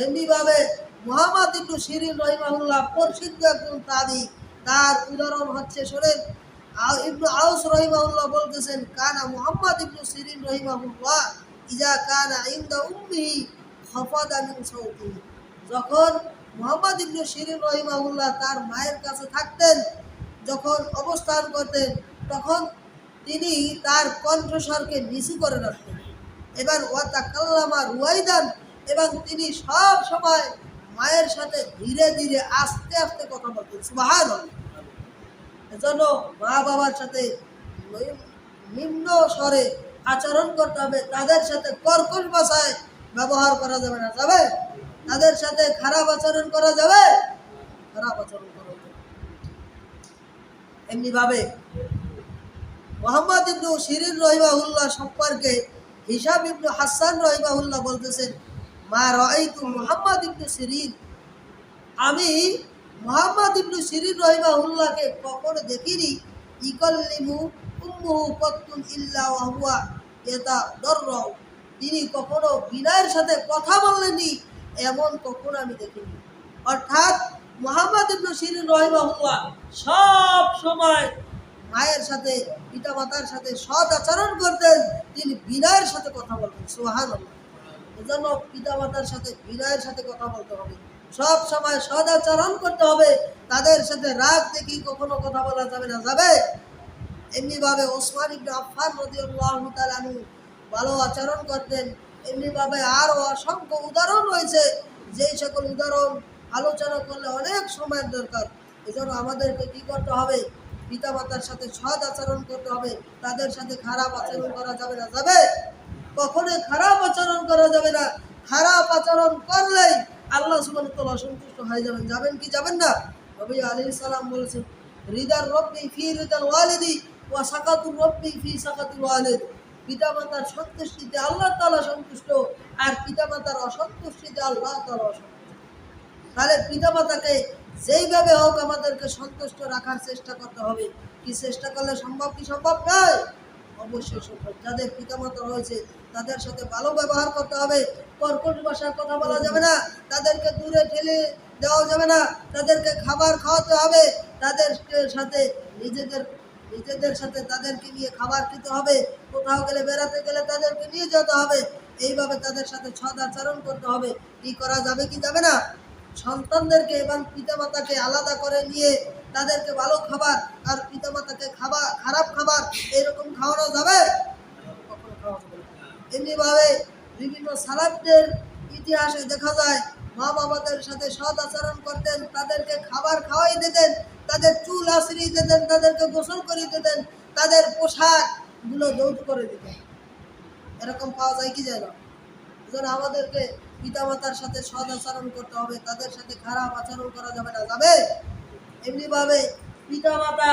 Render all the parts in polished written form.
এমনিভাবে মুহাম্মদ ইবনে সিরিন রহিমাহুল্লাহ প্রসিদ্ধ একজন তাবী, তার উদাহরণ হচ্ছে শোনেন, ইবনে আউস রহিমাহুল্লাহ বলতেছেন, কানা মুহাম্মদ ইবনে সিরিন রহিমাহুল্লাহ ইজা কানা ইনদা উম্মিহি খাফাদা মিন সাউতিহি, যখন মুহাম্মদ ইবনে সিরিন রহিমাহুল্লাহ তার মায়ের কাছে থাকতেন, যখন অবস্থান করতেন, তখন তিনি তার কণ্ঠস্বরকে নিচু করে রাখতেন। এবার ওয়াতাকাল্লামা রুয়াইদান, এবং তিনি সব সময় মায়ের সাথে ধীরে ধীরে আস্তে আস্তে কথা বলতেন। সুবহানাল্লাহ। এজন্য মা বাবার সাথে নিম্ন স্বরে আচরণ করতে হবে, তাদের সাথে কর্কশ ভাষায় ব্যবহার করা যাবে না। যাবে? তাদের সাথে খারাপ আচরণ করা যাবে? খারাপ আচরণ করা যাবে। এমনিভাবে মুহাম্মদ ইবনে সিরিন রহিমাহুল্লাহ সম্পর্কে হিশাম ইবনে হাসান রহিমাহুল্লাহ বলতেছেন, মা রাআইতু মুহাম্মদ ইবনে সিরিন, আমি মুহাম্মদ ইবনে সিরিন রহিমাহুল্লাহকে কখনো দেখিনি ইকাল্লিমু উম্মুহু কত্তুন ইল্লা ওয়া হুয়া ইয়াতাদাররাউ, তিনি কখনো বিনয়ের সাথে কথা বললেননি এমন কখনো আমি দেখিনি। অর্থাৎ মুহাম্মদ ইবনে সিরিন রহিমাহুল্লাহ সব সময় মায়ের সাথে পিতামাতার সাথে সৎ আচরণ করতেন, তিনি বিনয়ের সাথে কথা বলতেন। সুবহানাল্লাহ। এজন্য পিতামাতার সাথে বিনয়ের সাথে কথা বলতে হবে, সব সময় সৎ আচরণ করতে হবে, তাদের সাথে রাগ দেখি কখনো কথা বলা যাবে না। যাবে? এমনিভাবে ওসমান ইবনে আফফান রাদিয়াল্লাহু তাআলা আনহু ভালো আচরণ করতেন। এমনিভাবে আরও অসংখ্য উদাহরণ রয়েছে, যেই সকল উদাহরণ আলোচনা করলে অনেক সময়ের দরকার। এজন্য আমাদেরকে কী করতে হবে? পিতামাতার সাথে সৎ আচরণ করতে হবে, তাদের সাথে খারাপ আচরণ করা যাবে না। যাবে? কখনোই খারাপ আচরণ করা যাবে না। খারাপ আচরণ করলেই আল্লাহ সুবহানাহু ওয়া তাআলা অসন্তুষ্ট হয়ে যাবেন। যাবেন কি যাবেন না? নবী আলাইহিস সালাম বলেছেন, রিদার রব্বি ফি রিদাল ওয়ালিদি ওয়া সাকাতুর রব্বি ফি সাকাতুল ওয়ালিদ, পিতামাতার সন্তুষ্টিতে আল্লাহ তাআলা সন্তুষ্ট, আর পিতামাতার অসন্তুষ্টিতে আল্লাহ তাআলা অসন্তুষ্ট। তাহলে পিতামাতাকে যেইভাবে হোক আমাদেরকে সন্তুষ্ট রাখার চেষ্টা করতে হবে। কি চেষ্টা করলে সম্ভব, কি সম্ভব নয়? অবশ্যই সম্ভব। যাদের পিতামাতা রয়েছে তাদের সাথে ভালো ব্যবহার করতে হবে, কর্কশ ভাষায় কথা বলা যাবে না, তাদেরকে দূরে ঠেলে দেওয়া যাবে না, তাদেরকে খাবার খাওয়াতে হবে, তাদের সাথে নিজেদের সাথে তাদেরকে নিয়ে খাবার খেতে হবে, কোথাও গেলে বেড়াতে গেলে তাদেরকে নিয়ে যেতে হবে, এইভাবে তাদের সাথে সৎ আচরণ করতে হবে। কি করা যাবে কি যাবে না? সন্তানদেরকে এবং পিতামাতাকে আলাদা করে নিয়ে তাদেরকে ভালো খাবার আর পিতামাতাকে খারাপ খাবার এরকম খাওয়ানো যাবে? কখনো খাওয়া যাবে না। এমনিভাবে বিভিন্ন সালাফদের ইতিহাসে দেখা যায় মা বাবাদের সাথে সৎ আচরণ করতেন, তাদেরকে খাবার খাওয়াই দিতেন, তাদের চুল আঁচড়িয়ে দিতেন, তাদেরকে গোসল করিয়ে দিতেন, তাদের পোশাকগুলো যৌথ করে দিতেন। এরকম পাওয়া যায় কি যায় না? এজন্য আমাদেরকে পিতামাতার সাথে সৎ আচরণ করতে হবে, তাদের সাথে খারাপ আচরণ করা যাবে না। যাবে? এমনিভাবে পিতামাতা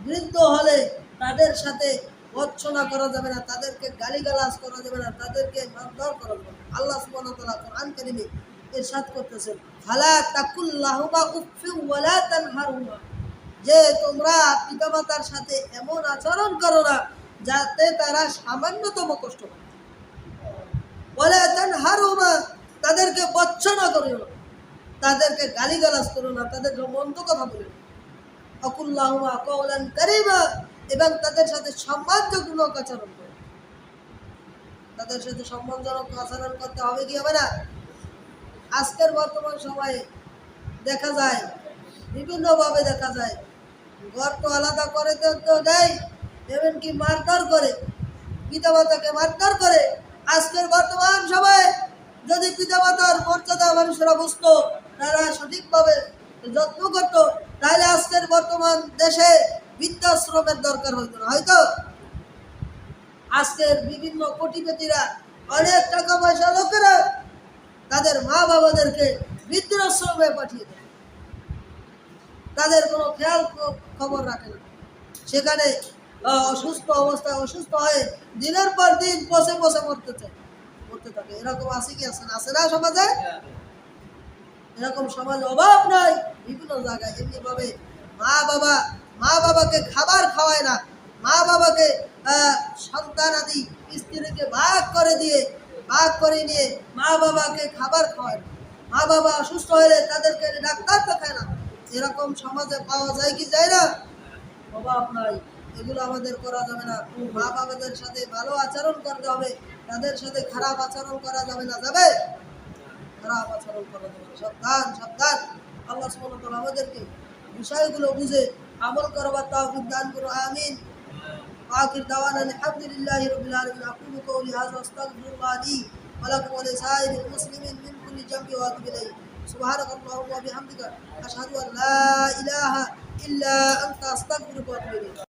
বৃদ্ধ হলে তাদের সাথে ভৎসনা করা যাবে না, তাদেরকে গালিগালাজ করা যাবে না, তাদেরকে মারধর করা যাবে না। আল্লাহ সুবহানাহু ওয়া তাআলা কোরআন কারীমে ইরশাদ করতেছেন, ফালা তাকুল্লাহুমা উফফি ওয়ালা তানহারহুমা, যে তোমরা পিতামাতার সাথে এমন আচরণ করো না যাতে তারা সামান্যতম কষ্ট পায়। ওয়ালা তানহারহুমা, তাদেরকে ভৎসনা করো না, তাদেরকে গালিগালাজ করো না, তাদেরকে মন্দ কথা বলো না। আকুল্লাহুমা কওলান কারীমা, এবং তাদের সাথে সম্মানজনক আচরণ করো। তাদের সাথে সম্মানজনক আচরণ করতে হবে কি হবে না? আজকের বর্তমান সময়ে দেখা যায়, বিভিন্নভাবে দেখা যায়, ঘর তো আলাদা করে তো দেয়, এমনকি মারধর করে, পিতামাতাকে মারধর করে। আজকের বর্তমান সময়ে যদি পিতামাতার মর্যাদা মানুষেরা বুঝতো, তারা সঠিকভাবে যত্ন করত, তাহলে আজকের বর্তমান দেশে বৃদ্ধাশ্রমের দরকার হইতো না। হয়তো আজকের বিভিন্ন কোটিপতিরা, অনেক টাকা পয়সা লোকেরা তাদের মা বাবাদেরকে বৃদ্ধাশ্রমে পাঠিয়ে দেয়, তাদের কোনো খেয়াল খবর রাখে না। সেখানে অসুস্থ অবস্থায় অসুস্থ হয়ে দিনের পর দিন বসে বসে মরতে থাকে। এরকম আছে কি আছে না সমাজে? এরকম সমাজ অভাব নাই বিভিন্ন জায়গায়। এমনিভাবে মা বাবাকে খাবার খাওয়ায় না, মা বাবাকে সন্তান আদি স্ত্রীকে ভাগ করে নিয়ে মা বাবাকে খাবার খাওয়ায় না। মা বাবা অসুস্থ হলে তাদেরকে ডাক্তার দেখায় না, এরকম সমাজে পাওয়া যায় কি যায় না? অভাব নাই। এগুলো আমাদের করা যাবে না। মা বাবাদের সাথে ভালো আচরণ করতে হবে, তাদের সাথে খারাপ আচরণ করা যাবে না। যাবে? খারাপ আচরণ করা যাবে না। সাবধান সাবধান। আল্লাহ সুবহানাহু ওয়া তাআলা আমাদেরকে বিষয়গুলো বুঝে আমল করবার তৌফিক দান করুন। আমিন। وآخر دعوانا الحمد لله رب العالمين. أقول قولي هذا واستغفر الله لي ولكم ولسائر المسلمين من كل ذنب وأتوب إليه. سبحانك اللهم وبحمدك أشهد أن لا إله إلا أنت أستغفرك وأتوب إليك.